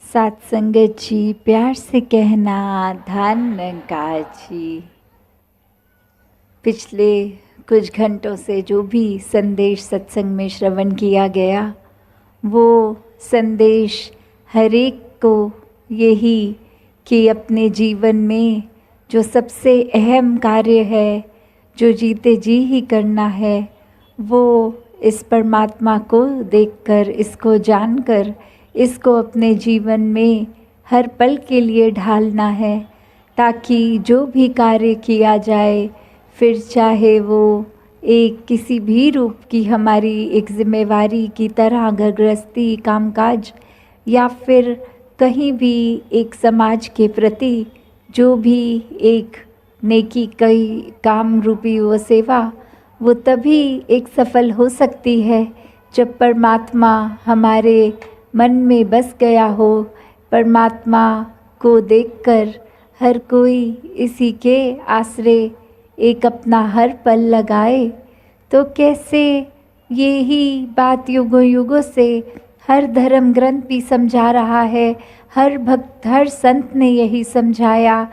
सात संगत जी, प्यार से कहना धान नंकाजी। पिछले कुछ घंटों से जो भी संदेश सत्संग में श्रवण किया गया, वो संदेश हर एक को यही कि अपने जीवन में जो सबसे अहम कार्य है, जो जीते जी ही करना है, वो इस परमात्मा को देखकर, इसको जानकर, इसको अपने जीवन में हर पल के लिए ढालना है, ताकि जो भी कार्य किया जाए, फिर चाहे वो एक किसी भी रूप की हमारी एक जिम्मेवारी की तरह घर गृहस्थी, कामकाज, या फिर कहीं भी एक समाज के प्रति जो भी एक नेकी कई काम रूपी वो सेवा, वो तभी एक सफल हो सकती है जब परमात्मा हमारे मन में बस गया हो। परमात्मा को देखकर हर कोई इसी के आश्रय एक अपना हर पल लगाए, तो कैसे ये ही बात युगों युगों से हर धर्म ग्रंथ भी समझा रहा है, हर भक्त, हर संत ने यही समझाया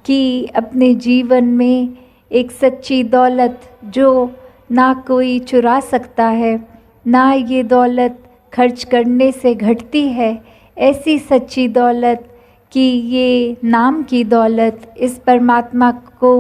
कि अपने जीवन में एक सच्ची दौलत जो ना कोई चुरा सकता है, ना ये दौलत खर्च करने से घटती है, ऐसी सच्ची दौलत कि ये नाम की दौलत, इस परमात्मा को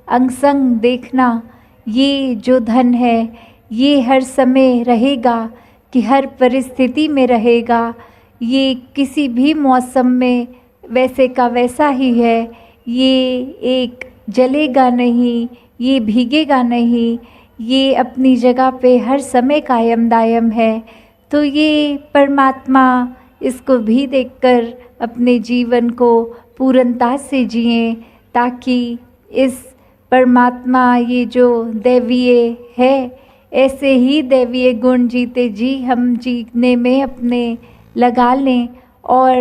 अंग संग देखना, ये जो धन है ये हर समय रहेगा, कि हर परिस्थिति में रहेगा, ये किसी भी मौसम में वैसे का वैसा ही है, ये एक जलेगा नहीं, ये भीगेगा नहीं, ये अपनी जगह पे हर समय कायम दायम है। तो ये परमात्मा, इसको भी देखकर अपने जीवन को पूर्णता से जिएं, ताकि इस परमात्मा ये जो दैवीय है, ऐसे ही दैवीय गुण जीते जी हम जीने में अपने लगा लें, और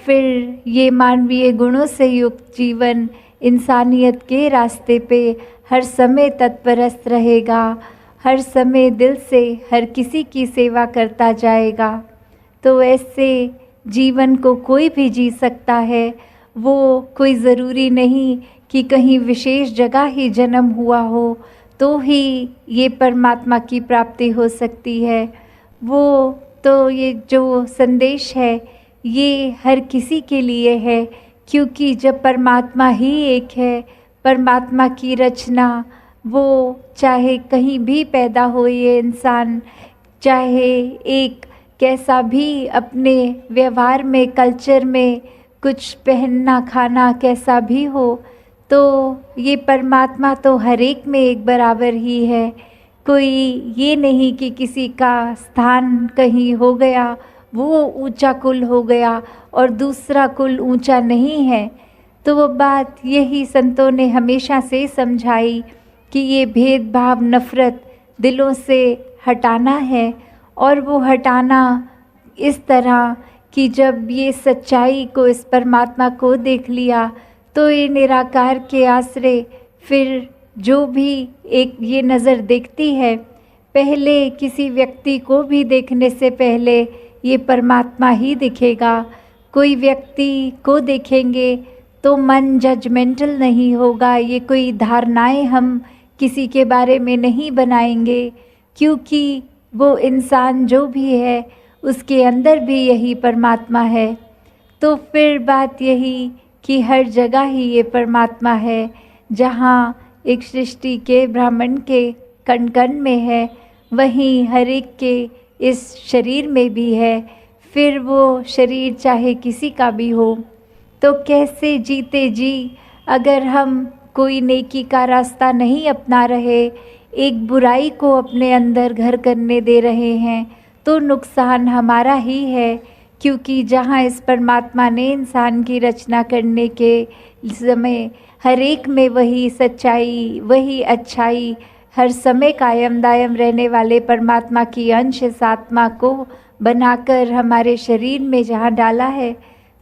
फिर ये मानवीय गुणों से युक्त जीवन इंसानियत के रास्ते पे हर समय तत्परस्त रहेगा, हर समय दिल से हर किसी की सेवा करता जाएगा। तो ऐसे जीवन को कोई भी जी सकता है। वो कोई ज़रूरी नहीं कि कहीं विशेष जगह ही जन्म हुआ हो तो ही ये परमात्मा की प्राप्ति हो सकती है। वो तो ये जो संदेश है ये हर किसी के लिए है, क्योंकि जब परमात्मा ही एक है, परमात्मा की रचना, वो चाहे कहीं भी पैदा हो ये इंसान, चाहे एक कैसा भी अपने व्यवहार में, कल्चर में कुछ पहनना खाना कैसा भी हो, तो ये परमात्मा तो हर एक में एक बराबर ही है। कोई ये नहीं कि किसी का स्थान कहीं हो गया, वो ऊंचा कुल हो गया और दूसरा कुल ऊंचा नहीं है। तो वो बात यही संतों ने हमेशा से समझाई कि ये भेदभाव, नफ़रत दिलों से हटाना है, और वो हटाना इस तरह कि जब ये सच्चाई को, इस परमात्मा को देख लिया, तो ये निराकार के आश्रय फिर जो भी एक ये नज़र देखती है, पहले किसी व्यक्ति को भी देखने से पहले ये परमात्मा ही दिखेगा। कोई व्यक्ति को देखेंगे तो मन जजमेंटल नहीं होगा, ये कोई धारणाएं हम किसी के बारे में नहीं बनाएंगे, क्योंकि वो इंसान जो भी है उसके अंदर भी यही परमात्मा है। तो फिर बात यही कि हर जगह ही ये परमात्मा है, जहाँ एक सृष्टि के ब्राह्मण के कण कण में है, वहीं हर एक के इस शरीर में भी है। फिर वो शरीर चाहे किसी का भी हो, तो कैसे जीते जी अगर हम कोई नेकी का रास्ता नहीं अपना रहे, एक बुराई को अपने अंदर घर करने दे रहे हैं, तो नुकसान हमारा ही है। क्योंकि जहाँ इस परमात्मा ने इंसान की रचना करने के समय हर एक में वही सच्चाई, वही अच्छाई, हर समय कायम दायम रहने वाले परमात्मा की अंश इस आत्मा को बनाकर हमारे शरीर में जहाँ डाला है,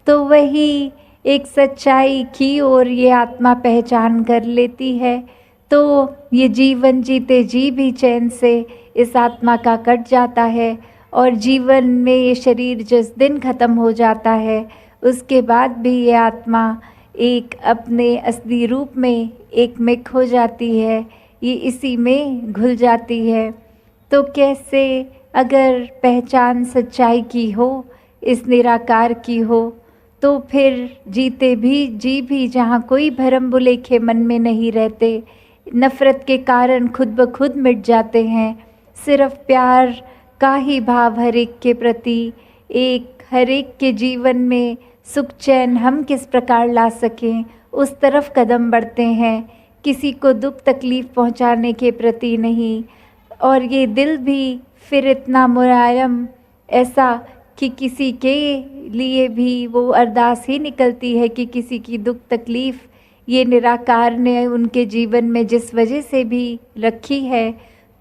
तो वही एक सच्चाई की ओर ये आत्मा पहचान कर लेती है। तो ये जीवन जीते जी भी चैन से इस आत्मा का कट जाता है, और जीवन में ये शरीर जिस दिन ख़त्म हो जाता है उसके बाद भी ये आत्मा एक अपने असली रूप में एकमिक हो जाती है, ये इसी में घुल जाती है। तो कैसे अगर पहचान सच्चाई की हो, इस निराकार की हो, तो फिर जीते भी जी भी जहाँ कोई भरम भुलेखे मन में नहीं रहते, नफ़रत के कारण खुद ब खुद मिट जाते हैं। सिर्फ प्यार का ही भाव हर एक के प्रति, एक हर एक के जीवन में सुख चैन हम किस प्रकार ला सकें उस तरफ कदम बढ़ते हैं, किसी को दुख तकलीफ़ पहुंचाने के प्रति नहीं। और ये दिल भी फिर इतना मुलायम ऐसा कि किसी के लिए भी वो अरदास ही निकलती है कि किसी की दुख तकलीफ़ ये निराकार ने उनके जीवन में जिस वजह से भी रखी है,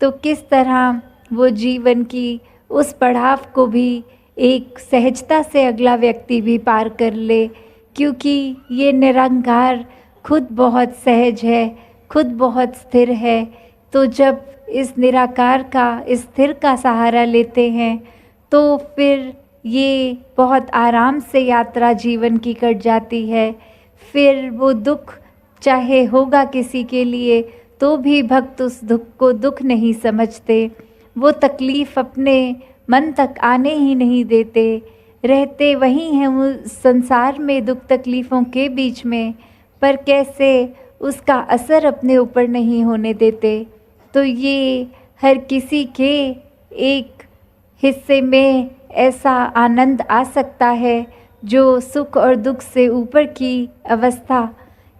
तो किस तरह वो जीवन की उस पड़ाव को भी एक सहजता से अगला व्यक्ति भी पार कर ले, क्योंकि ये निरंकार खुद बहुत सहज है, खुद बहुत स्थिर है। तो जब इस निराकार का, इस स्थिर का सहारा लेते हैं तो फिर ये बहुत आराम से यात्रा जीवन की कट जाती है। फिर वो दुख चाहे होगा किसी के लिए तो भी भक्त उस दुख को दुख नहीं समझते, वो तकलीफ़ अपने मन तक आने ही नहीं देते, रहते वहीं हैं उस संसार में दुख तकलीफ़ों के बीच में, पर कैसे उसका असर अपने ऊपर नहीं होने देते। तो ये हर किसी के एक हिस्से में ऐसा आनंद आ सकता है जो सुख और दुख से ऊपर की अवस्था,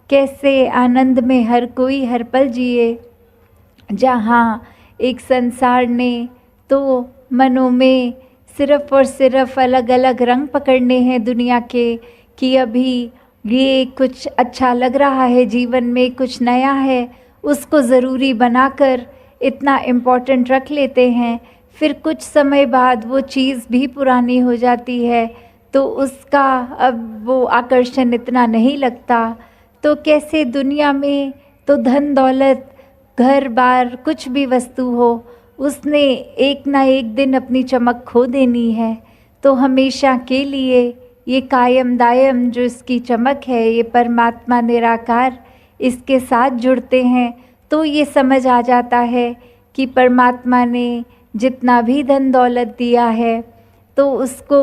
कैसे आनंद में हर कोई हर पल जिए, जहाँ एक संसार ने तो मनों में सिर्फ़ और सिर्फ अलग अलग रंग पकड़ने हैं दुनिया के, कि अभी ये कुछ अच्छा लग रहा है जीवन में, कुछ नया है, उसको ज़रूरी बनाकर इतना इम्पोर्टेंट रख लेते हैं। फिर कुछ समय बाद वो चीज़ भी पुरानी हो जाती है तो उसका अब वो आकर्षण इतना नहीं लगता। तो कैसे दुनिया में तो धन दौलत घर बार कुछ भी वस्तु हो, उसने एक ना एक दिन अपनी चमक खो देनी है। तो हमेशा के लिए ये कायम दायम जो इसकी चमक है, ये परमात्मा निराकार, इसके साथ जुड़ते हैं तो ये समझ आ जाता है कि परमात्मा ने जितना भी धन दौलत दिया है तो उसको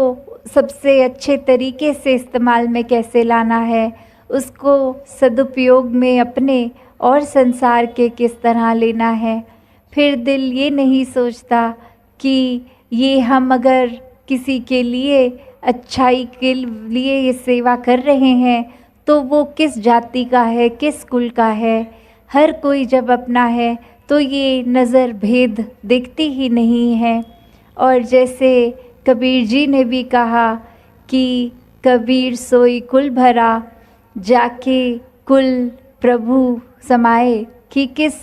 सबसे अच्छे तरीके से इस्तेमाल में कैसे लाना है, उसको सदुपयोग में अपने और संसार के किस तरह लेना है। फिर दिल ये नहीं सोचता कि ये हम अगर किसी के लिए अच्छाई के लिए ये सेवा कर रहे हैं तो वो किस जाति का है, किस कुल का है। हर कोई जब अपना है तो ये नज़र भेद दिखती ही नहीं है। और जैसे कबीर जी ने भी कहा कि कबीर सोई कुल भरा, जाके कुल प्रभु समाए, कि किस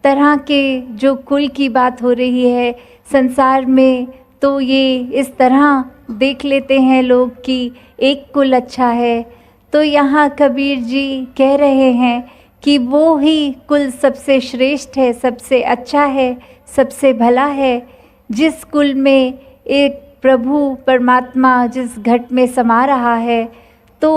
तरह के जो कुल की बात हो रही है संसार में, तो ये इस तरह देख लेते हैं लोग कि एक कुल अच्छा है। तो यहाँ कबीर जी कह रहे हैं कि वो ही कुल सबसे श्रेष्ठ है, सबसे अच्छा है, सबसे भला है, जिस कुल में एक प्रभु परमात्मा जिस घट में समा रहा है। तो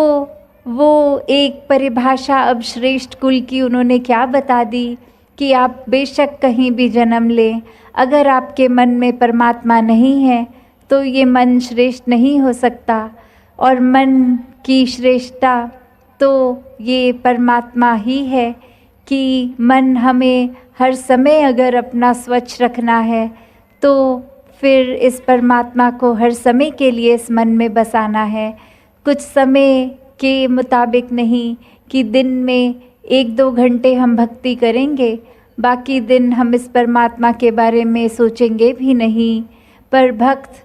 वो एक परिभाषा अब श्रेष्ठ कुल की उन्होंने क्या बता दी कि आप बेशक कहीं भी जन्म लें, अगर आपके मन में परमात्मा नहीं है तो ये मन श्रेष्ठ नहीं हो सकता। और मन की श्रेष्ठता तो ये परमात्मा ही है कि मन हमें हर समय अगर अपना स्वच्छ रखना है तो फिर इस परमात्मा को हर समय के लिए इस मन में बसाना है। कुछ समय के मुताबिक नहीं कि दिन में 1-2 घंटे हम भक्ति करेंगे, बाकी दिन हम इस परमात्मा के बारे में सोचेंगे भी नहीं। पर भक्त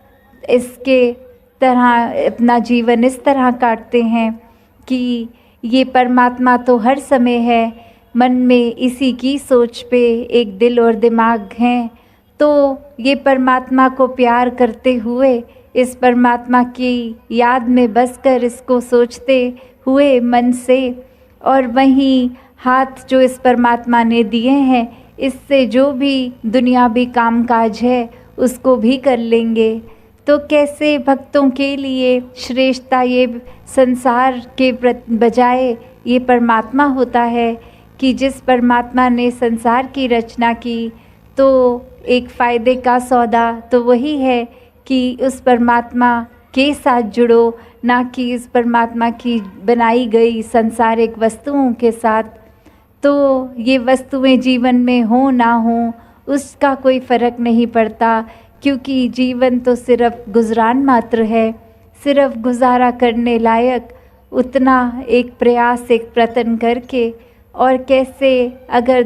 इसके तरह अपना जीवन इस तरह काटते हैं कि ये परमात्मा तो हर समय है, मन में इसी की सोच पे एक दिल और दिमाग हैं। तो ये परमात्मा को प्यार करते हुए, इस परमात्मा की याद में बसकर इसको सोचते हुए मन से, और वहीं हाथ जो इस परमात्मा ने दिए हैं, इससे जो भी दुनियावी कामकाज है उसको भी कर लेंगे। तो कैसे भक्तों के लिए श्रेष्ठता ये संसार के बजाय ये परमात्मा होता है कि जिस परमात्मा ने संसार की रचना की, तो एक फ़ायदे का सौदा तो वही है कि उस परमात्मा के साथ जुड़ो, ना कि इस परमात्मा की बनाई गई संसारिक वस्तुओं के साथ। तो ये वस्तुएं जीवन में हो ना हो उसका कोई फ़र्क नहीं पड़ता, क्योंकि जीवन तो सिर्फ गुजरान मात्र है, सिर्फ गुजारा करने लायक उतना एक प्रयास, एक प्रयत्न करके। और कैसे अगर